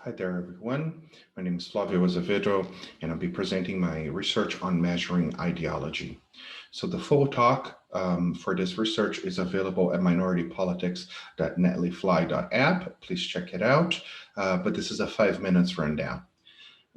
Hi there, everyone. My name is Flavio Azevedo, and I'll be presenting my research on measuring ideology. So the full talk for this research is available at minoritypolitics.netlify.app. Please check it out. But this is a 5 minutes rundown.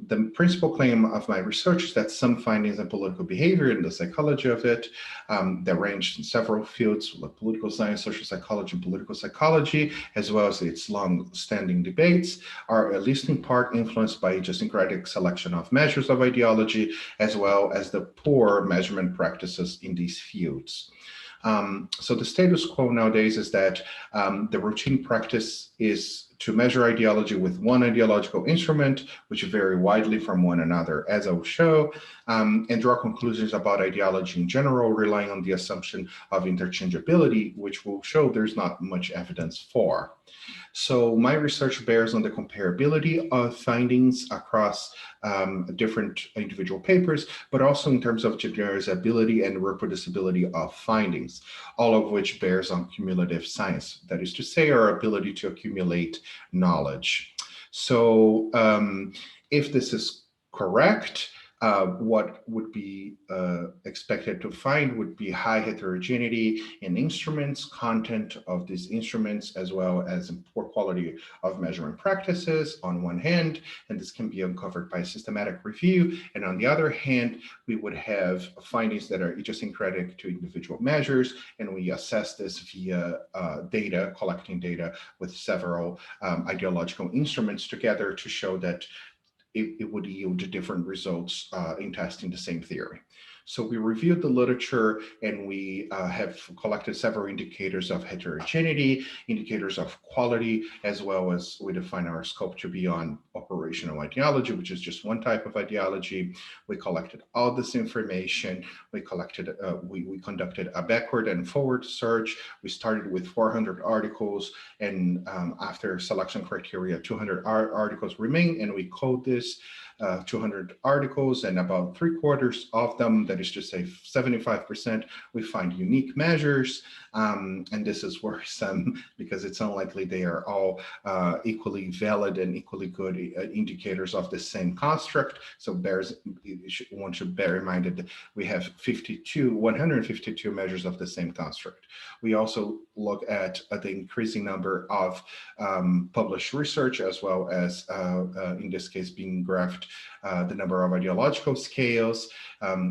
The principal claim of my research is that some findings in political behavior and the psychology of it that range in several fields like political science, social psychology, and political psychology, as well as its long-standing debates, are at least in part influenced by idiosyncratic selection of measures of ideology, as well as the poor measurement practices in these fields. So the status quo nowadays is that the routine practice is to measure ideology with one ideological instrument, which vary widely from one another, as I'll show, and draw conclusions about ideology in general, relying on the assumption of interchangeability, which will show there's not much evidence for. So my research bears on the comparability of findings across different individual papers, but also in terms of generalizability and reproducibility of findings, all of which bears on cumulative science, that is to say, our ability to accumulate knowledge. So if this is correct, what would be expected to find would be high heterogeneity in instruments, content of these instruments, as well as poor quality of measuring practices on one hand, and this can be uncovered by systematic review. And on the other hand, we would have findings that are idiosyncratic to individual measures, and we assess this via data, collecting data with several ideological instruments together to show that it would yield different results in testing the same theory. So we reviewed the literature and we have collected several indicators of heterogeneity, indicators of quality, as well as we define our scope to be on operational ideology, which is just one type of ideology. We collected all this information. We conducted a backward and forward search. We started with 400 articles, and after selection criteria, 200 articles remain, and we code this 200 articles, and about 3/4 of them, that is to say 75%, we find unique measures. And this is worrisome because it's unlikely they are all equally valid and equally good indicators of the same construct. So one should bear in mind that we have 152 measures of the same construct. We also look at the increasing number of published research, as well as, in this case, being graphed, the number of ideological scales.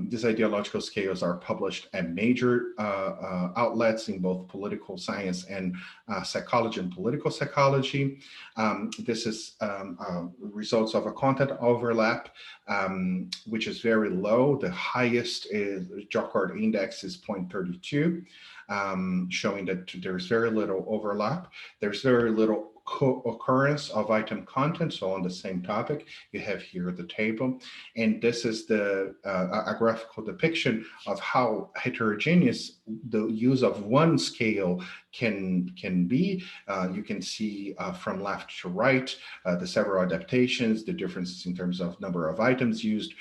These ideological scales are published at major outlets in both political science and psychology and political psychology. This is results of a content overlap, which is very low. The highest Jaccard index is 0.32, showing that there's very little overlap. There's very little co-occurrence of item content. So on the same topic, you have here the table, and this is the a graphical depiction of how heterogeneous the use of one scale can be. You can see from left to right the several adaptations, the differences in terms of number of items used,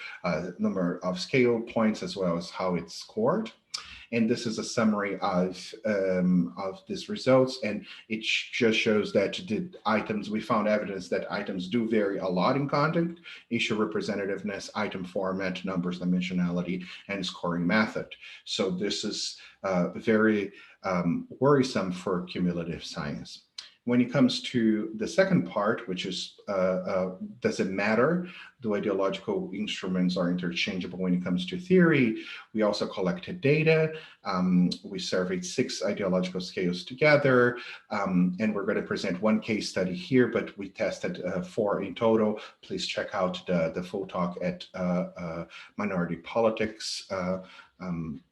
number of scale points, as well as how it's scored. And this is a summary of these results, and it just shows that we found evidence that items do vary a lot in content, issue representativeness, item format, numbers, dimensionality, and scoring method. So this is very worrisome for cumulative science. When it comes to the second part, which is, does it matter? Do ideological instruments are interchangeable when it comes to theory? We also collected data. We surveyed 6 ideological scales together, and we're going to present one case study here, but we tested 4 in total. Please check out the full talk at Minority Politics,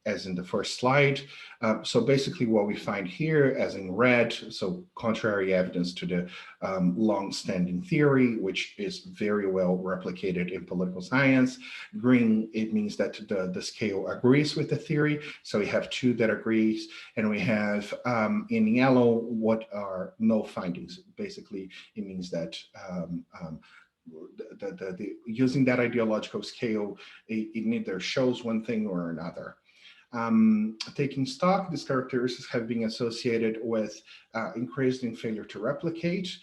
as in the first slide. So basically what we find here, as in red, so contrary evidence to the long-standing theory, which is very well replicated in political science. Green, it means that the scale agrees with the theory. So we have 2 that agrees, and we have in yellow what are no findings. Basically, it means that using that ideological scale, it neither shows one thing or another. Taking stock, these characteristics have been associated with increased in failure to replicate.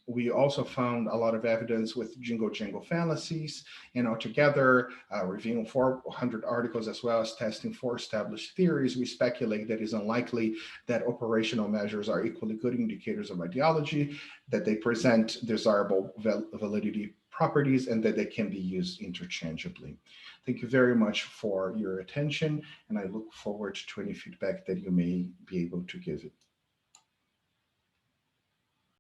We also found a lot of evidence with jingle-jangle fallacies, and altogether, reviewing 400 articles as well as testing 4 established theories, we speculate that it's unlikely that operational measures are equally good indicators of ideology, that they present desirable validity properties, and that they can be used interchangeably. Thank you very much for your attention, and I look forward to any feedback that you may be able to give it.